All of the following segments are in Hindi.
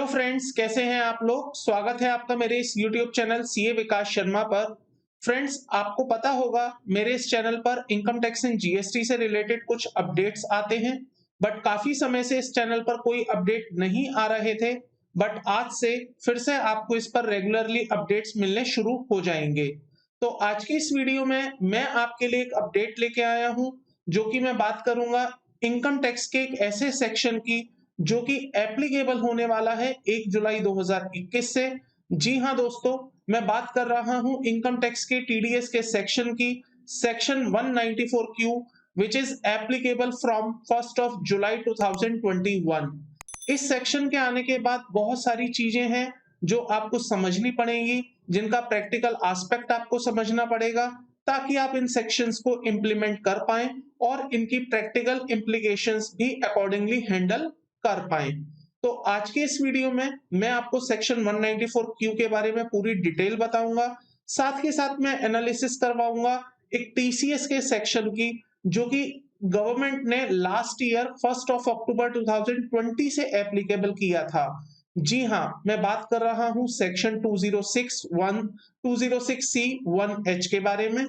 हेलो फ्रेंड्स, कैसे हैं आप लोग। स्वागत है आपका मेरे इस यूट्यूब चैनल सीए विकास शर्मा पर। फ्रेंड्स, आपको पता होगा मेरे इस चैनल पर इनकम टैक्स एंड जीएसटी से रिलेटेड कुछ अपडेट्स आते हैं, बट काफी समय से इस चैनल पर कोई अपडेट नहीं आ रहे थे। बट आज से फिर से आपको इस पर रेगुलरली अपडेट्स मिलने शुरू हो जाएंगे। तो आज की इस वीडियो में मैं आपके लिए एक अपडेट लेके आया हूं, जो कि मैं बात करूंगा इनकम टैक्स के एक ऐसे सेक्शन की जो कि एप्लीकेबल होने वाला है 1 जुलाई 2021 से। जी हां दोस्तों, मैं बात कर रहा हूं इनकम टैक्स के टीडीएस के सेक्शन की, section 194Q, which is applicable from 1 जुलाई 2021। इस सेक्शन के आने के बाद बहुत सारी चीजें हैं जो आपको समझनी पड़ेंगी, जिनका प्रैक्टिकल एस्पेक्ट आपको समझना पड़ेगा, ताकि आप इन सेक्शंस को इंप्लीमेंट कर पाएं और इनकी प्रैक्टिकल इंप्लीकेशंस भी अकॉर्डिंगली हैंडल कर पाए। तो आज के इस वीडियो में मैं आपको सेक्शन 194Q के बारे में पूरी डिटेल बताऊंगा। साथ के साथ मैं एनालिसिस करवाऊंगा एक टीसीएस के सेक्शन की, जो कि गवर्नमेंट ने लास्ट ईयर 1 अक्टूबर 2020 से एप्लीकेबल किया था। जी हां, मैं बात कर रहा हूं सेक्शन 206C1H के बारे में।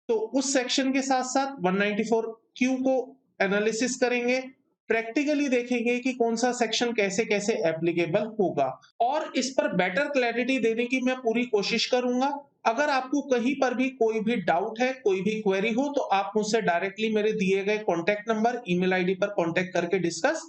तो उस सेक्शन के साथ साथ 194Q को एनालिसिस करेंगे, प्रैक्टिकली देखेंगे कि कौन सा सेक्शन कैसे कैसे एप्लीकेबल होगा, और इस पर बेटर क्लैरिटी देने की मैं पूरी कोशिश करूंगा। अगर आपको कहीं पर भी कोई भी डाउट है, कोई भी क्वेरी हो, तो आप मुझसे डायरेक्टली मेरे दिए गए कॉन्टैक्ट नंबर, ईमेल आईडी पर कॉन्टैक्ट करके डिस्कस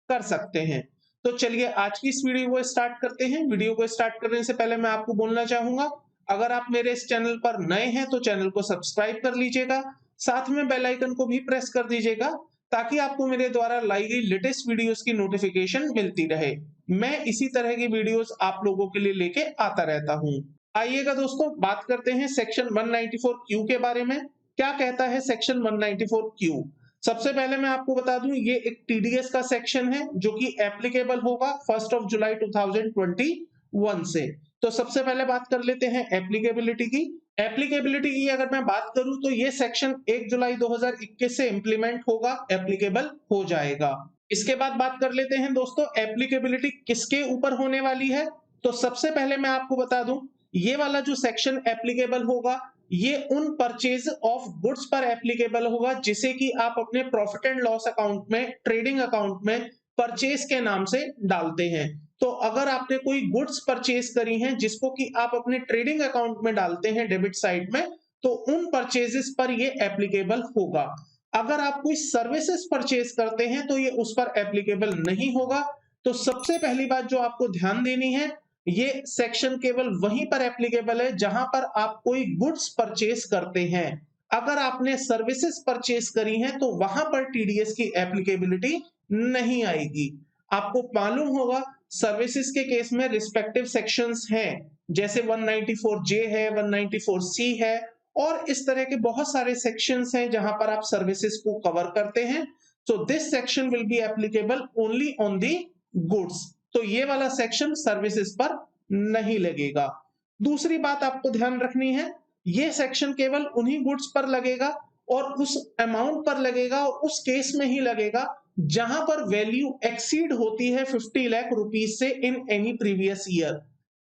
कर सकते हैं। तो चलिए आज की इस वीडियो को स्टार्ट करते हैं। वीडियो को स्टार्ट करने से पहले मैं आपको बोलना चाहूंगा, अगर आप मेरे इस चैनल पर नए हैं तो चैनल को सब्सक्राइब कर लीजिएगा, साथ में बेल आइकन को भी प्रेस कर दीजिएगा, ताकि आपको मेरे द्वारा लाई गई लेटेस्ट वीडियोस की नोटिफिकेशन मिलती रहे। मैं इसी तरह की वीडियोस आप लोगों के लिए लेके आता रहता हूं। आइएगा दोस्तों, बात करते हैं सेक्शन 194Q के बारे में। क्या कहता है सेक्शन 194Q? सबसे पहले मैं आपको बता दूं, ये एक टीडीएस का सेक्शन है जो कि एप्लीकेबल होगा 1 जुलाई 2021 से। तो सबसे पहले बात कर लेते हैं एप्लीकेबिलिटी की। एप्लीकेबिलिटी की अगर मैं बात करूं तो ये सेक्शन 1 जुलाई 2021 से इंप्लीमेंट होगा, एप्लीकेबल हो जाएगा। इसके बाद बात कर लेते हैं दोस्तों, एप्लीकेबिलिटी किसके ऊपर होने वाली है। तो सबसे पहले मैं आपको बता दूं, ये वाला जो सेक्शन एप्लीकेबल होगा, ये उन परचेज ऑफ गुड्स पर एप्लीकेबल होगा जिसे कि आप अपने प्रॉफिट एंड लॉस अकाउंट में, ट्रेडिंग अकाउंट में परचेज के नाम से डालते हैं। तो अगर आपने कोई गुड्स परचेज करी हैं जिसको कि आप अपने ट्रेडिंग अकाउंट में डालते हैं डेबिट साइड में, तो उन परचेजेस पर ये एप्लीकेबल होगा। अगर आप कोई सर्विसेज परचेज करते हैं तो ये उस पर एप्लीकेबल नहीं होगा। तो सबसे पहली बात जो आपको ध्यान देनी है, ये सेक्शन केवल वहीं पर एप्लीकेबल है जहां पर आप कोई गुड्स परचेज करते हैं। अगर आपने सर्विसेज परचेज करी हैं तो वहां पर टीडीएस की एप्लीकेबिलिटी नहीं आएगी। आपको मालूम होगा सर्विसेज के केस में रिस्पेक्टिव सेक्शंस हैं, जैसे 194J है, 194C है, और इस तरह के बहुत सारे सेक्शंस हैं जहां पर आप सर्विसेज को कवर करते हैं। So this section will be applicable only on the goods. तो ये वाला सेक्शन सर्विसेज पर नहीं लगेगा। दूसरी बात आपको ध्यान रखनी है, ये सेक्शन केवल उन्हीं गुड्स पर लगेगा और उस अमाउंट पर लगेगा और उस केस में ही लगेगा जहां पर वैल्यू एक्सीड होती है 50 लाख रुपीज से इन एनी प्रीवियस ईयर।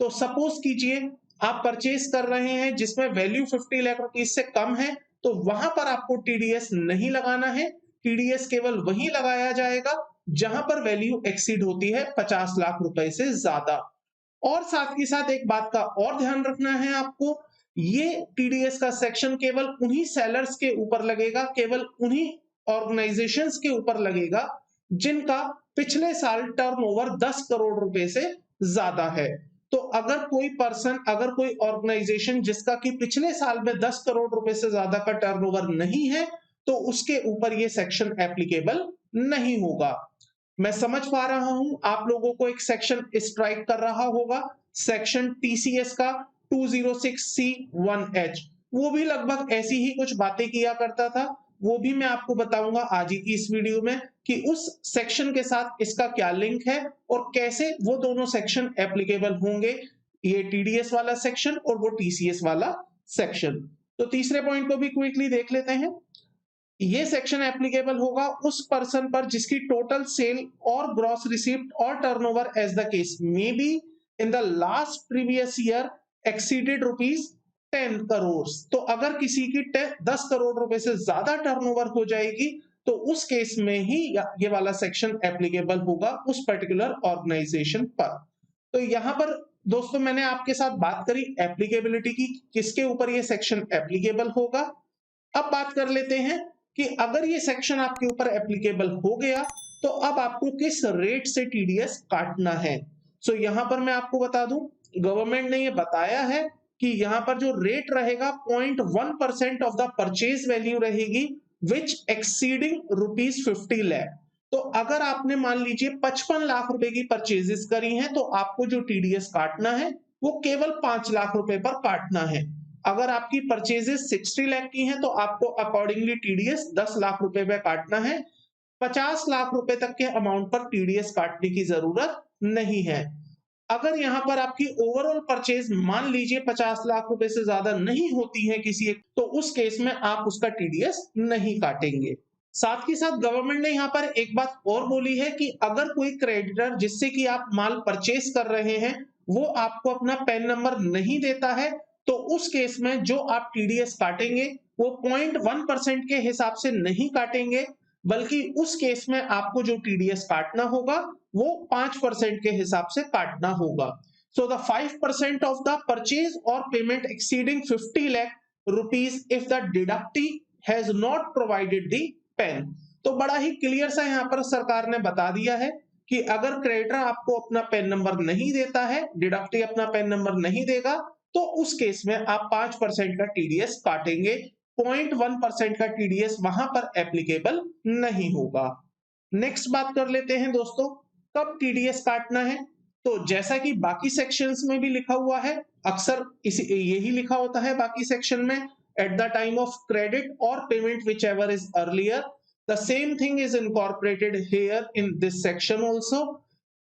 तो सपोज कीजिए आप परचेज कर रहे हैं जिसमें वैल्यू 50 लाख रुपीज से कम है, तो वहां पर आपको टीडीएस नहीं लगाना है। टीडीएस केवल वही लगाया जाएगा जहां पर वैल्यू एक्सीड होती है 50 लाख रुपए से ज्यादा। और साथ ही साथ एक बात का और ध्यान रखना है आपको, ये टीडीएस का सेक्शन केवल उन्हीं सेलर्स के ऊपर लगेगा, केवल उन्हीं ऑर्गेनाइजेशंस के ऊपर लगेगा जिनका पिछले साल टर्नओवर 10 करोड़ रुपए से ज्यादा है। तो अगर कोई पर्सन, अगर कोई ऑर्गेनाइजेशन जिसका कि पिछले साल में 10 करोड़ रुपए से ज्यादा का टर्नओवर नहीं है, तो उसके ऊपर ये सेक्शन एप्लीकेबल नहीं होगा। मैं समझ पा रहा हूं आप लोगों को एक सेक्शन स्ट्राइक कर रहा होगा, सेक्शन टीसीएस का 206C1H। वो भी लगभग ऐसी ही कुछ बातें किया करता था। वो भी मैं आपको बताऊंगा आज ही की इस वीडियो में कि उस सेक्शन के साथ इसका क्या लिंक है और कैसे वो दोनों सेक्शन एप्लीकेबल होंगे, ये टीडीएस वाला सेक्शन और वो टीसीएस वाला सेक्शन। तो तीसरे पॉइंट को भी क्विकली देख लेते हैं। ये सेक्शन एप्लीकेबल होगा उस पर्सन पर जिसकी टोटल सेल और ग्रॉस रिसीप्ट और turnover as the case may be in the last previous year exceeded ₹10 crore. तो अगर किसी की 10 करोड़ रुपए से ज्यादा टर्नओवर हो जाएगी तो उस केस में ही ये वाला सेक्शन एप्लीकेबल होगा उस पर्टिकुलर ऑर्गेनाइजेशन पर। तो यहां पर दोस्तों मैंने आपके साथ बात करी एप्लीकेबिलिटी की, किसके ऊपर ये सेक्शन एप्लीकेबल होगा। अब बात कर लेते हैं कि अगर ये सेक्शन आपके ऊपर एप्लीकेबल हो गया तो अब आपको किस रेट से टीडीएस काटना है। सो यहां पर मैं आपको बता दूं, गवर्नमेंट ने ये बताया है कि यहां पर जो रेट रहेगा 0.1% ऑफ द परचेज वैल्यू रहेगी विच एक्सीडिंग ₹50 लाख। तो अगर आपने मान लीजिए 55 लाख रुपए की परचेजेस करी हैं तो आपको जो टीडीएस काटना है वो केवल 5 लाख रुपए पर काटना है। अगर आपकी परचेजेस 60 लाख की हैं तो आपको अकॉर्डिंगली टीडीएस 10 लाख रुपए पे काटना है। 50 लाख रुपए तक के अमाउंट पर टीडीएस काटने की जरूरत नहीं है। अगर यहां पर आपकी ओवरऑल परचेज मान लीजिए 50 लाख रुपए से ज्यादा नहीं होती है किसी एक, तो उस केस में आप उसका टीडीएस नहीं काटेंगे। साथ ही साथ गवर्नमेंट ने यहाँ पर एक बात और बोली है कि अगर कोई क्रेडिटर जिससे कि आप माल परचेस कर रहे हैं वो आपको अपना पैन नंबर नहीं देता है तो उस केस में जो आप टीडीएस काटेंगे वो 0.1% के हिसाब से नहीं काटेंगे, बल्कि उस केस में आपको जो टीडीएस काटना होगा वो 5% के हिसाब से काटना होगा। So the 5% of the purchase और payment exceeding 50 lakh rupees if the deductee has not provided the PAN. तो बड़ा ही क्लियर सा यहाँ पर सरकार ने बता दिया है कि अगर क्रेडिटर आपको अपना पेन नंबर नहीं देता है, डिडक्टी अपना पेन नंबर नहीं देगा, तो उस केस में आप 5% का टीडीएस काटेंगे। 0.1% का टीडीएस वहां पर एप्लीकेबल नहीं होगा। नेक्स्ट बात कर लेते हैं दोस्तों, कब टीडीएस काटना है। तो जैसा कि बाकी सेक्शंस में भी लिखा हुआ है, अक्सर यही लिखा होता है बाकी सेक्शन में, at the time of credit और payment whichever is earlier, the same thing is incorporated here in this section also.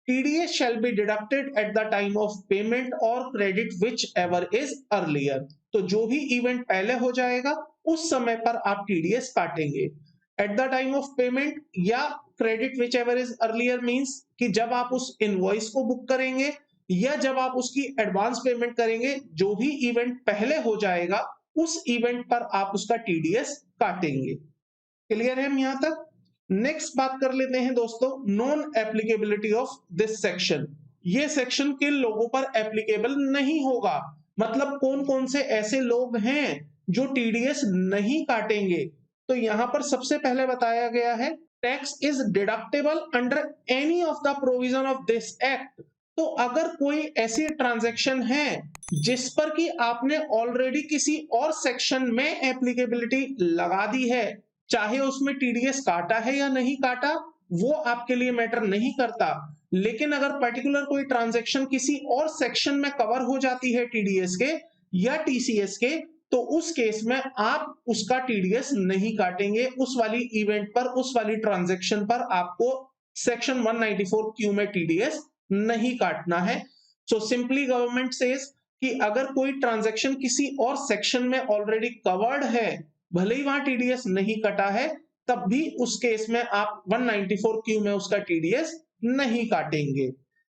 TDS shall be deducted at the time of payment or credit whichever is earlier। तो जो भी इवेंट पहले हो जाएगा उस समय पर आप TDS काटेंगे। At the time of payment या credit whichever is earlier means कि जब आप उस इनवॉइस को बुक करेंगे या जब आप उसकी एडवांस पेमेंट करेंगे, जो भी इवेंट पहले हो जाएगा उस इवेंट पर आप उसका TDS काटेंगे। क्लियर है यहां तक। नेक्स्ट बात कर लेते हैं दोस्तों, non applicability of this section. ये सेक्शन किन लोगों पर एप्लीकेबल नहीं होगा, मतलब कौन कौन से ऐसे लोग हैं जो टीडीएस नहीं काटेंगे। तो यहां पर सबसे पहले बताया गया है tax is deductible under any of the provision of this act. तो अगर कोई ऐसी ट्रांजैक्शन है जिस पर कि आपने ऑलरेडी किसी और सेक्शन में एप्लीकेबिलिटी लगा दी है, चाहे उसमें टीडीएस काटा है या नहीं काटा वो आपके लिए मैटर नहीं करता, लेकिन अगर पर्टिकुलर कोई ट्रांजैक्शन किसी और सेक्शन में कवर हो जाती है टीडीएस के या टीसीएस के, तो उस केस में आप उसका टीडीएस नहीं काटेंगे। उस वाली इवेंट पर, उस वाली ट्रांजैक्शन पर आपको सेक्शन 194 क्यू में टीडीएस नहीं काटना है। सो सिंपली गवर्नमेंट सेज कि अगर कोई ट्रांजैक्शन किसी और सेक्शन में ऑलरेडी कवर्ड है, भले ही वहां टीडीएस नहीं कटा है, तब भी उस केस में आप 194 क्यू में उसका टीडीएस नहीं काटेंगे।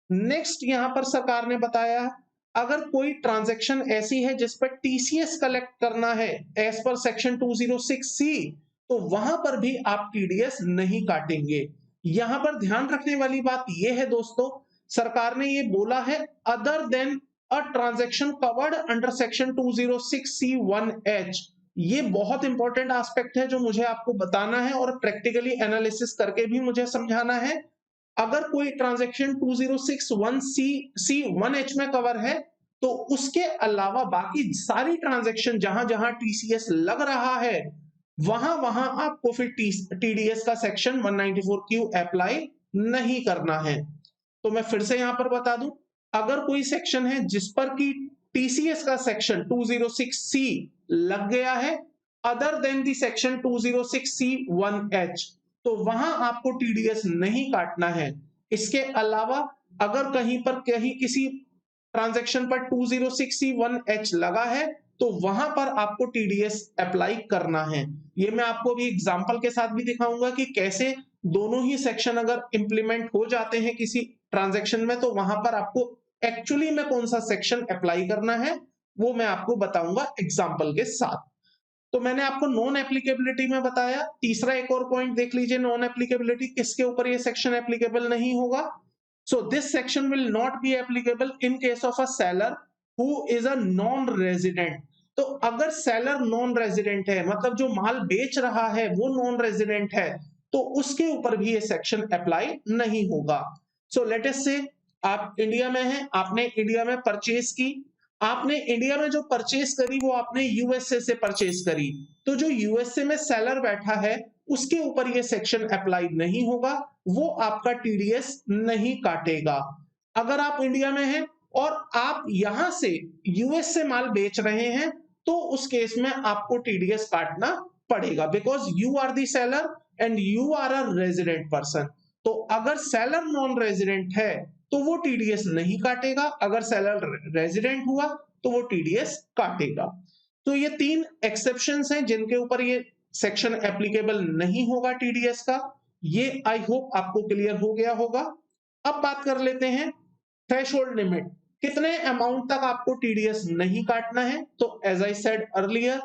नेक्स्ट यहां पर सरकार ने बताया अगर कोई ट्रांजैक्शन ऐसी है जिस पर टीसीएस कलेक्ट करना है एज पर सेक्शन 206C, तो वहां पर भी आप टीडीएस नहीं काटेंगे। यहां पर ध्यान रखने वाली बात यह है दोस्तों, सरकार ने ये बोला है other than a transaction covered under section 206C1H। ये बहुत इंपॉर्टेंट एस्पेक्ट है जो मुझे आपको बताना है और प्रैक्टिकली एनालिसिस करके भी मुझे समझाना है। अगर कोई ट्रांजैक्शन 2061C1H में कवर है तो उसके अलावा बाकी सारी ट्रांजैक्शन जहां जहां टीसीएस लग रहा है वहां वहां आपको फिर टीडीएस का सेक्शन 194Q अप्लाई नहीं करना है। तो मैं फिर से यहां पर बता दूं, अगर कोई सेक्शन है जिस पर की टीसीएस का सेक्शन 206C लग गया है other than the section 206C1H, तो वहां आपको टीडीएस नहीं काटना है। इसके अलावा अगर कहीं पर किसी ट्रांजैक्शन पर 206C1H लगा है तो वहां पर आपको टीडीएस अप्लाई करना है। ये मैं आपको अभी एग्जांपल के साथ भी दिखाऊंगा कि कैसे दोनों ही सेक्शन अगर इंप्लीमेंट हो जाते हैं किसी ट्रांजैक्शन में, तो वहां पर आपको एक्चुअली में कौन सा सेक्शन अप्लाई करना है वो मैं आपको बताऊंगा एग्जांपल के साथ। तो मैंने आपको नॉन एप्लीकेबिलिटी में बताया। तीसरा एक और पॉइंट देख लीजिए, नॉन एप्लीकेबिलिटी किसके ऊपर ये सेक्शन एप्लीकेबल नहीं होगा। So this section will not be applicable in case of a seller who is a non resident. तो अगर सेलर नॉन रेजिडेंट है, मतलब जो माल बेच रहा है वो नॉन रेजिडेंट है, तो उसके ऊपर भी ये सेक्शन अप्लाई नहीं होगा। सो लेट अस से आप इंडिया में हैं, आपने इंडिया में परचेज की, आपने इंडिया में जो परचेज करी वो आपने यूएसए से परचेज करी, तो जो यूएसए में सेलर बैठा है उसके ऊपर ये सेक्शन अप्लाई नहीं होगा, वो आपका टीडीएस नहीं काटेगा। अगर आप इंडिया में हैं और आप यहां से यूएस से माल बेच रहे हैं, तो उस केस में आपको टीडीएस काटना पड़ेगा, because you are the seller and you are a resident person. तो अगर सेलर नॉन रेजिडेंट है तो वो टीडीएस नहीं काटेगा, अगर सेलर रेजिडेंट हुआ तो वो टीडीएस काटेगा। तो ये तीन एक्सेप्शंस हैं जिनके ऊपर ये सेक्शन एप्लीकेबल नहीं होगा टीडीएस का। ये आई होप आपको क्लियर हो गया होगा। अब बात कर लेते हैं थ्रेशोल्ड लिमिट, कितने अमाउंट तक आपको टीडीएस नहीं काटना है। तो एज आई सेड अर्लियर,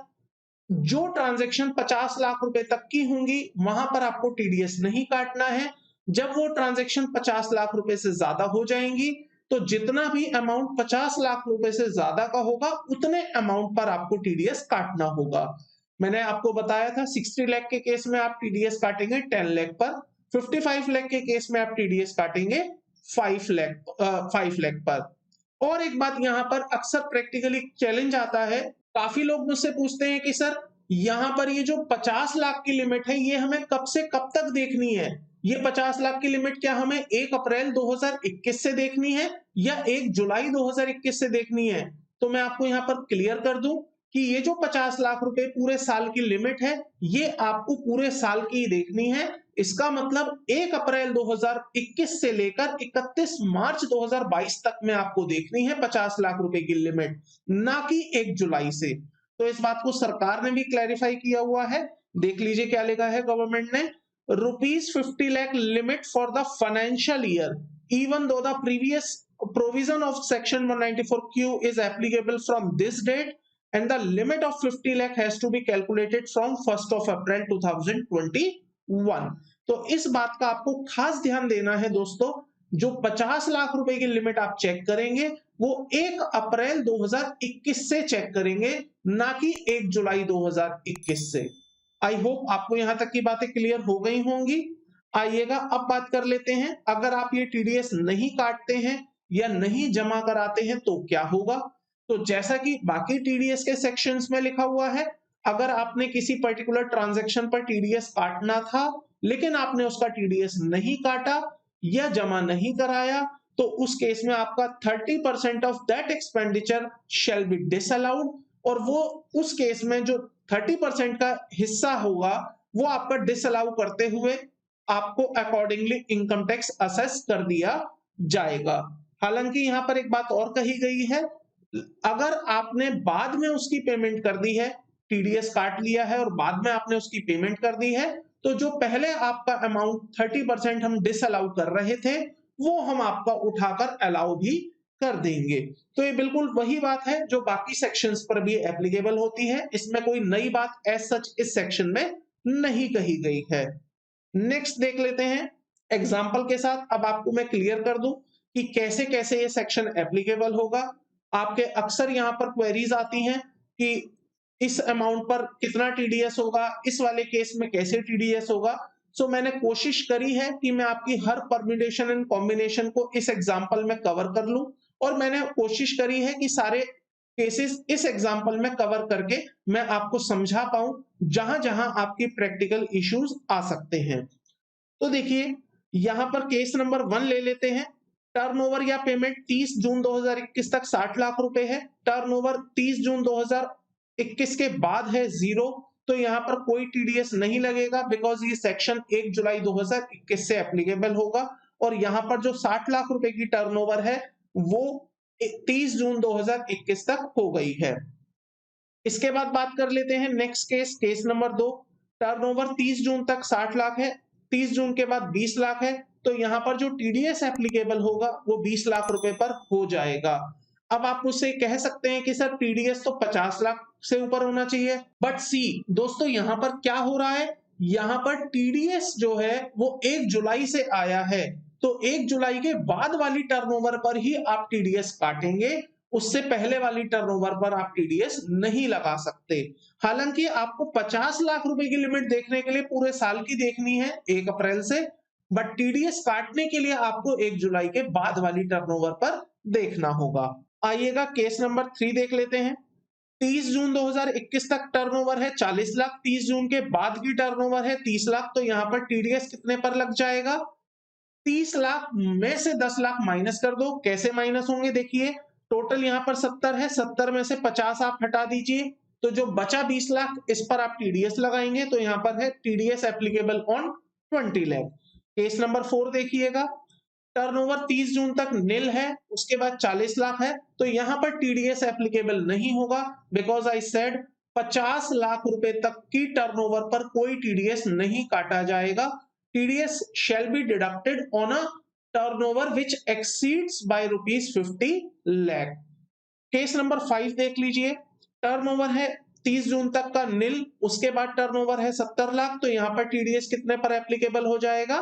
जो ट्रांजैक्शन 50 लाख रुपए तक की होंगी वहां पर आपको टीडीएस नहीं काटना है। जब वो ट्रांजैक्शन 50 लाख रुपए से ज्यादा हो जाएंगी, तो जितना भी अमाउंट 50 लाख रुपए से ज्यादा का होगा उतने अमाउंट पर आपको टीडीएस काटना होगा। मैंने आपको बताया था 60 लाख के केस में आप टीडीएस काटेंगे 10 लाख पर, 55 लाख के केस में आप टीडीएस काटेंगे 5 लाख पर। और एक बात यहाँ पर अक्सर प्रैक्टिकली चैलेंज आता है, काफी लोग मुझसे पूछते हैं कि सर यहाँ पर ये जो 50 लाख की लिमिट है ये हमें कब से कब तक देखनी है, ये 50 लाख की लिमिट क्या हमें 1 अप्रैल 2021 से देखनी है या 1 जुलाई 2021 से देखनी है। तो मैं आपको यहाँ पर क्लियर कर दूं कि ये जो 50 लाख रुपए पूरे साल की लिमिट है ये आपको पूरे साल की देखनी है। इसका मतलब 1 अप्रैल 2021 से लेकर 31 मार्च 2022 तक में आपको देखनी है 50 लाख रुपए की लिमिट, ना कि 1 जुलाई से। तो इस बात को सरकार ने भी क्लैरिफाई किया हुआ है। देख लीजिए क्या लिखा है गवर्नमेंट ने, ₹50 lakh limit for the financial year even though the previous provision of section 194Q is applicable from this date and the limit of 50 lakh has to be calculated from 1st of April 2021। तो इस बात का आपको खास ध्यान देना है दोस्तों, जो 50 लाख रुपए की लिमिट आप चेक करेंगे वो 1 अप्रैल 2021 से चेक करेंगे, ना कि 1 जुलाई 2021 से। आई होप आपको यहां तक की बातें क्लियर हो गई होंगी। आइएगा अब बात कर लेते हैं, अगर आप ये टीडीएस नहीं काटते हैं या नहीं जमा कराते हैं तो क्या होगा। तो जैसा कि बाकी टीडीएस के सेक्शंस में लिखा हुआ है, अगर आपने किसी पर्टिकुलर ट्रांजैक्शन पर टीडीएस काटना था लेकिन आपने उसका टीडीएस नहीं काटा या जमा नहीं कराया, तो उस केस में आपका 30% of that expenditure shall be disallowed, और वो उस केस में जो 30% का हिस्सा होगा वो आपका डिसअलाउ करते हुए आपको अकॉर्डिंगली इनकम टैक्स असेस कर दिया जाएगा। हालांकि यहां पर एक बात और कही गई है, अगर आपने बाद में उसकी पेमेंट कर दी है, टीडीएस काट लिया है और बाद में आपने उसकी पेमेंट कर दी है, तो जो पहले आपका अमाउंट 30% हम डिसअलाउ कर रहे थे वो हम आपका उठाकर अलाउ भी कर देंगे। तो ये बिल्कुल वही बात है जो बाकी सेक्शंस पर भी एप्लीकेबल होती है, इसमें कोई नई बात एज सच इस सेक्शन में नहीं कही गई है। नेक्स्ट देख लेते हैं एग्जाम्पल के साथ। अब आपको मैं क्लियर कर दूं कि कैसे कैसे ये सेक्शन एप्लीकेबल होगा। आपके अक्सर यहाँ पर क्वेरीज आती हैं कि इस अमाउंट पर कितना टीडीएस होगा, इस वाले केस में कैसे टीडीएस होगा। सो मैंने कोशिश करी है कि मैं आपकी हर परम्यूटेशन एंड कॉम्बिनेशन को इस एग्जाम्पल में कवर कर लूं, और मैंने कोशिश करी है कि सारे केसेस इस एग्जाम्पल में कवर करके मैं आपको समझा पाऊं जहां जहां आपकी प्रैक्टिकल इश्यूज आ सकते हैं। तो देखिए यहां पर केस नंबर 1 ले लेते हैं। टर्नओवर या पेमेंट 30 जून 2021 तक 60 लाख रुपए है, टर्नओवर 30 जून 2021 के बाद है 0, तो यहाँ पर कोई टीडीएस नहीं लगेगा बिकॉज ये सेक्शन 1 जुलाई 2021 से एप्लीकेबल होगा। और यहाँ पर जो 60 लाख रुपए की टर्नओवर है वो 30 जून 2021 तक हो गई है। इसके बाद बात कर लेते हैं next case, case number 2। Turnover 30 जून तक 60 लाख है, 30 जून के बाद 20 लाख है, तो यहाँ पर जो टीडीएस एप्लीकेबल होगा वो 20 लाख रुपए पर हो जाएगा। अब आप मुझसे कह सकते हैं कि सर टीडीएस तो 50 लाख से ऊपर होना चाहिए, बट सी दोस्तों यहाँ पर क्या हो रहा है, यहाँ पर टीडीएस जो है वो 1 जुलाई से आया है, तो 1 जुलाई के बाद वाली टर्नओवर पर ही आप टीडीएस काटेंगे, उससे पहले वाली टर्नओवर पर आप टीडीएस नहीं लगा सकते। हालांकि आपको 50 लाख रुपए की लिमिट देखने के लिए पूरे साल की देखनी है 1 अप्रैल से, बट टीडीएस काटने के लिए आपको 1 जुलाई के बाद वाली टर्नओवर पर देखना होगा। आइएगा केस नंबर 3 देख लेते हैं। 30 जून 2021 तक टर्नओवर है 40 लाख, 30 जून के बाद की टर्नओवर है 30 लाख, तो यहाँ पर टीडीएस कितने पर लग जाएगा, 30 लाख में से 10 लाख माइनस कर दो। कैसे माइनस होंगे, देखिए टोटल यहाँ पर 70 है, 70 में से 50 आप हटा दीजिए, तो जो बचा 20 लाख इस पर आप टीडीएस लगाएंगे, तो यहाँ पर है TDS applicable on 20 lakh. Case number 4 देखिएगा, टर्नओवर 30 जून तक नील है, उसके बाद 40 लाख है, तो यहाँ पर टीडीएस एप्लीकेबल नहीं होगा, बिकॉज आई सेड 50 लाख रुपए तक की टर्नओवर पर कोई टीडीएस नहीं काटा जाएगा। TDS shall be deducted on a turnover which exceeds by rupees 50 lakh। Case number 5 देख लीजिए, टर्नओवर है 30 जून तक का नील, उसके बाद टर्नओवर है 70 लाख, तो यहाँ पर टीडीएस कितने पर एप्लीकेबल हो जाएगा,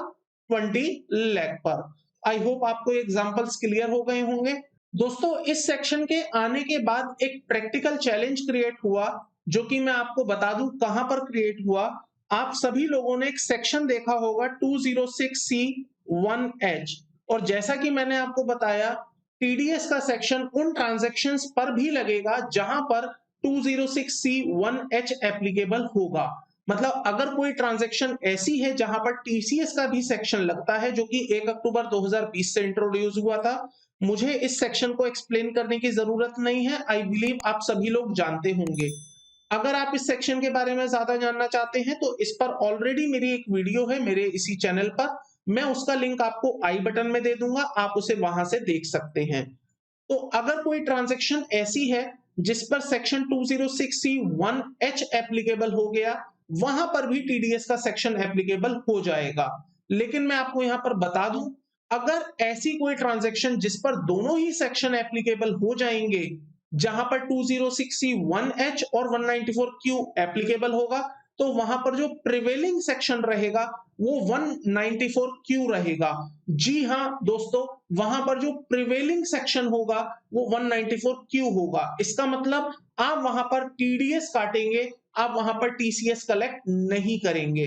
20 लाख पर। आई होप आपको एग्जांपल्स क्लियर हो गए होंगे। दोस्तों इस सेक्शन के आने के बाद एक प्रैक्टिकल चैलेंज क्रिएट हुआ, जो कि मैं आपको बता दूं कहां पर क्रिएट हुआ। आप सभी लोगों ने एक सेक्शन देखा होगा 206C1H, और जैसा कि मैंने आपको बताया टीडीएस का सेक्शन उन ट्रांजैक्शंस पर भी लगेगा जहां पर 206C1H एप्लीकेबल होगा। मतलब अगर कोई ट्रांजैक्शन ऐसी है जहां पर टीसीएस का भी सेक्शन लगता है, जो कि 1 अक्टूबर 2020 से इंट्रोड्यूस हुआ था, मुझे इस सेक्शन को एक्सप्लेन करने की जरूरत नहीं है, आई बिलीव आप सभी लोग जानते होंगे। अगर आप इस सेक्शन के बारे में ज्यादा जानना चाहते हैं तो इस पर ऑलरेडी मेरी एक वीडियो है मेरे इसी चैनल पर, मैं उसका लिंक आपको आई बटन में दे दूंगा, आप उसे वहां से देख सकते हैं। तो अगर कोई ट्रांजैक्शन ऐसी है जिस पर सेक्शन 206C1H एप्लीकेबल हो गया, वहां पर भी टीडीएस का सेक्शन एप्लीकेबल हो जाएगा। लेकिन मैं आपको यहां पर बता दूं, अगर ऐसी कोई ट्रांजैक्शन जिस पर दोनों ही सेक्शन एप्लीकेबल हो जाएंगे, जहां पर 206C1H और 194Q एप्लीकेबल होगा, तो वहां पर जो प्रिवेलिंग सेक्शन रहेगा वो 194Q रहेगा। जी हां दोस्तों, वहां पर जो प्रिवेलिंग सेक्शन होगा वो 194Q होगा। इसका मतलब आप वहां पर टीडीएस काटेंगे, आप वहां पर टीसीएस कलेक्ट नहीं करेंगे।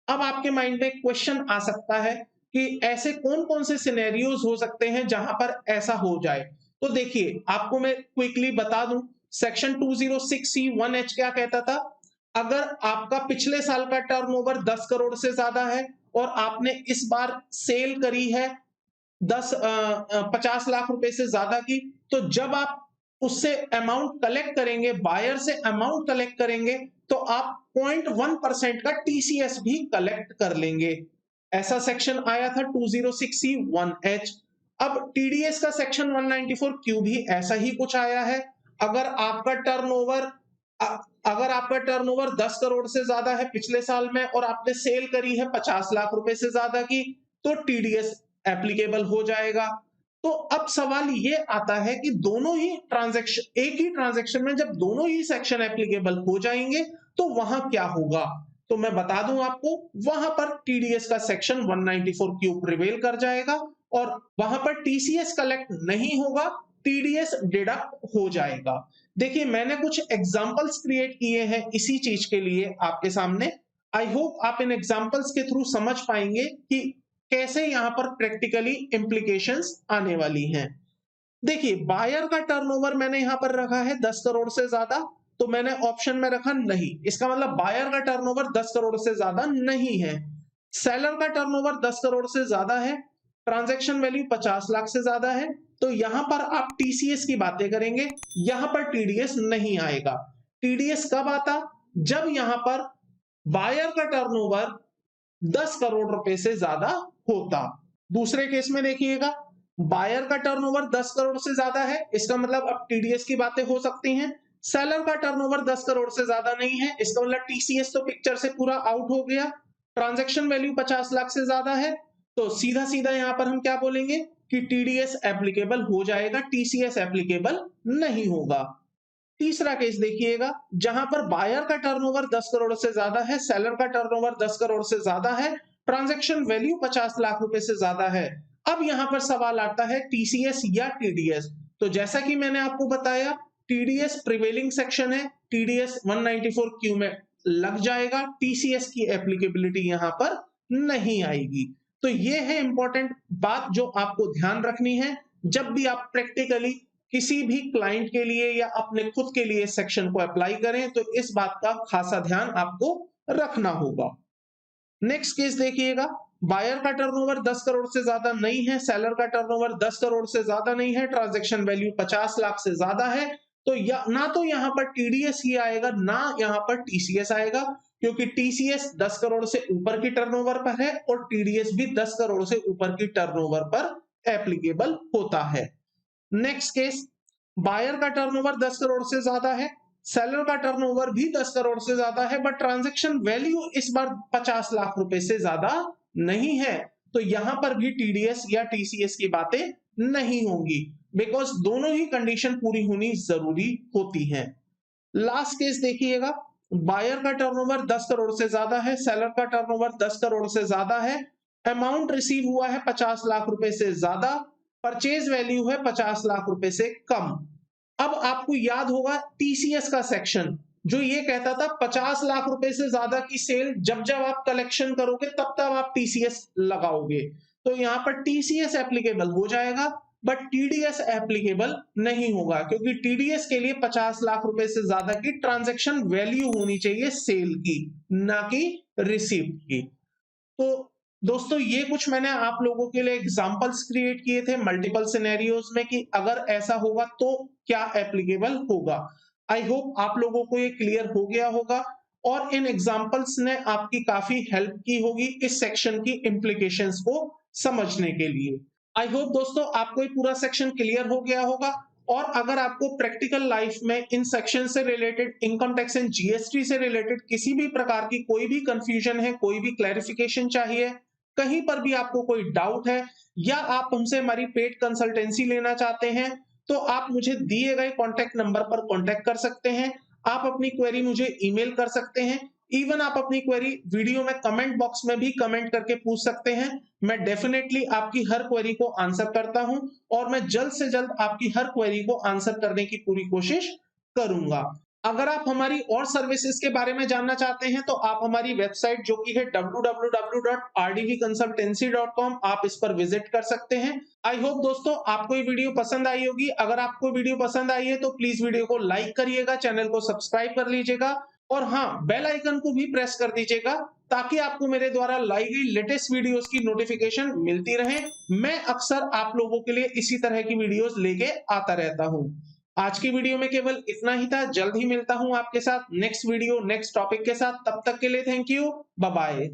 अब आपके माइंड में क्वेश्चन आ सकता है कि ऐसे कौन कौन से सिनेरियोज हो सकते हैं जहां पर ऐसा हो जाए। तो देखिए आपको मैं क्विकली बता दूं, सेक्शन 206C1H क्या कहता था, अगर आपका पिछले साल का टर्नओवर 10 करोड़ से ज्यादा है और आपने इस बार सेल करी है 50 लाख रुपए से ज्यादा की, तो जब आप उससे अमाउंट कलेक्ट करेंगे, बायर से अमाउंट कलेक्ट करेंगे, तो आप 0.1% का टीसीएस भी कलेक्ट कर लेंगे। ऐसा सेक्शन आया था 206C1H। अब टीडीएस का सेक्शन 194Q भी ऐसा ही कुछ आया है। अगर आपका टर्नओवर अगर आपका टर्नओवर 10 करोड़ से ज्यादा है पिछले साल में और आपने सेल करी है 50 लाख रुपए से ज्यादा की, तो टीडीएस एप्लीकेबल हो जाएगा। तो अब सवाल ये आता है कि दोनों ही ट्रांजैक्शन, एक ही ट्रांजैक्शन में जब दोनों ही सेक्शन एप्लीकेबल हो जाएंगे तो वहां क्या होगा, तो मैं बता दूं आपको, वहां पर टीडीएस का सेक्शन 194Q प्रिवेल कर जाएगा और वहां पर टीसीएस कलेक्ट नहीं होगा, टीडीएस डिडक्ट हो जाएगा। देखिए मैंने कुछ एग्जांपल्स क्रिएट किए हैं इसी चीज के लिए आपके सामने। आई होप आप इन एग्जांपल्स के थ्रू समझ पाएंगे कि कैसे यहां पर प्रैक्टिकली इंप्लीकेशंस आने वाली हैं। देखिए बायर का टर्नओवर मैंने यहां पर रखा है 10 करोड़ से ज्यादा, तो मैंने ऑप्शन में रखा नहीं, इसका मतलब बायर का टर्नओवर 10 करोड़ से ज्यादा नहीं है। सेलर का टर्नओवर 10 करोड़ से ज्यादा है, ट्रांजैक्शन वैल्यू 50 लाख से ज्यादा है, तो यहां पर आप टीसीएस की बातें करेंगे, यहां पर टीडीएस नहीं आएगा। टीडीएस कब आता, जब यहां पर बायर का टर्नओवर 10 करोड़ रुपए से ज्यादा होता। दूसरे केस में देखिएगा, बायर का टर्नओवर 10 करोड़ से ज्यादा है, इसका मतलब अब टीडीएस की बातें हो सकती हैं, सेलर का टर्नओवर 10 करोड़ से ज्यादा नहीं है, इसका मतलब टीसीएस तो पिक्चर से पूरा आउट हो गया। ट्रांजैक्शन वैल्यू 50 लाख से ज्यादा है, तो सीधा सीधा यहां पर हम क्या बोलेंगे कि टीडीएस एप्लीकेबल हो जाएगा, टीसीएस एप्लीकेबल नहीं होगा। तीसरा केस देखिएगा, जहां पर बायर का टर्नओवर 10 करोड़ से ज्यादा है, सेलर का टर्नओवर 10 करोड़ से ज्यादा है, ट्रांजैक्शन वैल्यू 50 लाख रुपए से ज्यादा है। अब यहां पर सवाल आता है टीसीएस या टीडीएस। तो जैसा कि मैंने आपको बताया, टीडीएस प्रिवेलिंग सेक्शन है, टीडीएस 194 क्यू में लग जाएगा, टीसीएस की एप्लीकेबिलिटी यहां पर नहीं आएगी। तो ये है इंपॉर्टेंट बात जो आपको ध्यान रखनी है जब भी आप प्रैक्टिकली किसी भी क्लाइंट के लिए या अपने खुद के लिए सेक्शन को अप्लाई करें, तो इस बात का खासा ध्यान आपको रखना होगा। नेक्स्ट केस देखिएगा, बायर का टर्नओवर 10 करोड़ से ज्यादा नहीं है, सेलर का टर्नओवर 10 करोड़ से ज्यादा नहीं है, ट्रांजैक्शन वैल्यू 50 लाख से ज्यादा है, तो ना तो यहां पर टीडीएस ही आएगा ना यहां पर टीसीएस आएगा, क्योंकि टीसीएस 10 करोड़ से ऊपर की टर्नओवर पर है और टीडीएस भी 10 करोड़ से ऊपर की टर्नओवर पर एप्लीकेबल होता है। नेक्स्ट केस, बायर का टर्नओवर 10 करोड़ से ज्यादा है, सेलर का टर्नओवर भी 10 करोड़ से ज्यादा है, बट ट्रांजैक्शन वैल्यू इस बार 50 लाख रुपए से ज्यादा नहीं है, तो यहां पर भी टीडीएस या टीसीएस की बातें नहीं होंगी, बिकॉज दोनों ही कंडीशन पूरी होनी जरूरी होती है। लास्ट केस देखिएगा, बायर का टर्नओवर 10 करोड़ से ज्यादा है, सेलर का टर्नओवर 10 करोड़ से ज्यादा है, अमाउंट रिसीव हुआ है 50 लाख रुपए से ज्यादा, परचेज वैल्यू है 50 लाख रुपए से कम। अब आपको याद होगा टीसीएस का सेक्शन जो ये कहता था 50 लाख रुपए से ज्यादा की सेल जब जब आप कलेक्शन करोगे तब तब आप टीसीएस लगाओगे, तो यहां पर टीसीएस एप्लीकेबल हो जाएगा, बट टीडीएस एप्लीकेबल नहीं होगा, क्योंकि टीडीएस के लिए 50 लाख रुपए से ज्यादा की ट्रांजैक्शन वैल्यू होनी चाहिए सेल की, ना कि रिसीप्ट की। तो दोस्तों ये कुछ मैंने आप लोगों के लिए एग्जांपल्स क्रिएट किए थे मल्टीपल सिनेरियोज में कि अगर ऐसा होगा तो क्या एप्लीकेबल होगा। आई होप आप लोगों को ये क्लियर हो गया होगा और इन एग्जांपल्स ने आपकी काफी हेल्प की होगी इस सेक्शन की इंप्लीकेशंस को समझने के लिए। आई होप दोस्तों आपको ये पूरा सेक्शन क्लियर हो गया होगा, और अगर आपको प्रैक्टिकल लाइफ में इन सेक्शन से related, income tax and GST से रिलेटेड किसी भी प्रकार की कोई भी कंफ्यूजन है, कोई भी क्लैरिफिकेशन चाहिए, कहीं पर भी आपको कोई डाउट है, या आप हमसे हमारी पेड कंसल्टेंसी लेना चाहते हैं, तो आप मुझे दिए गए कॉन्टैक्ट नंबर पर कॉन्टैक्ट कर सकते हैं। आप अपनी क्वेरी मुझे ईमेल कर सकते हैं, इवन आप अपनी क्वेरी वीडियो में कमेंट बॉक्स में भी कमेंट करके पूछ सकते हैं। मैं डेफिनेटली आपकी हर क्वेरी को आंसर करता हूं और मैं जल्द से जल्द आपकी हर क्वेरी को आंसर करने की पूरी कोशिश करूंगा। अगर आप हमारी और सर्विसेज के बारे में जानना चाहते हैं तो आप हमारी वेबसाइट जो कि है www.rdvconsultancy.com, आप इस पर विजिट कर सकते हैं। आई होप दोस्तों आपको ये वीडियो पसंद आई होगी। अगर आपको वीडियो पसंद आई है तो प्लीज वीडियो को लाइक करिएगा, चैनल को सब्सक्राइब कर लीजिएगा और हाँ, बेल आइकन को भी प्रेस कर दीजिएगा ताकि आपको मेरे द्वारा लाई गई लेटेस्ट वीडियोस की नोटिफिकेशन मिलती रहे। मैं अक्सर आप लोगों के लिए इसी तरह की वीडियोस लेके आता रहता हूं। आज की वीडियो में केवल इतना ही था, जल्द ही मिलता हूं आपके साथ नेक्स्ट वीडियो नेक्स्ट टॉपिक के साथ। तब तक के लिए थैंक यू, बाय बाय।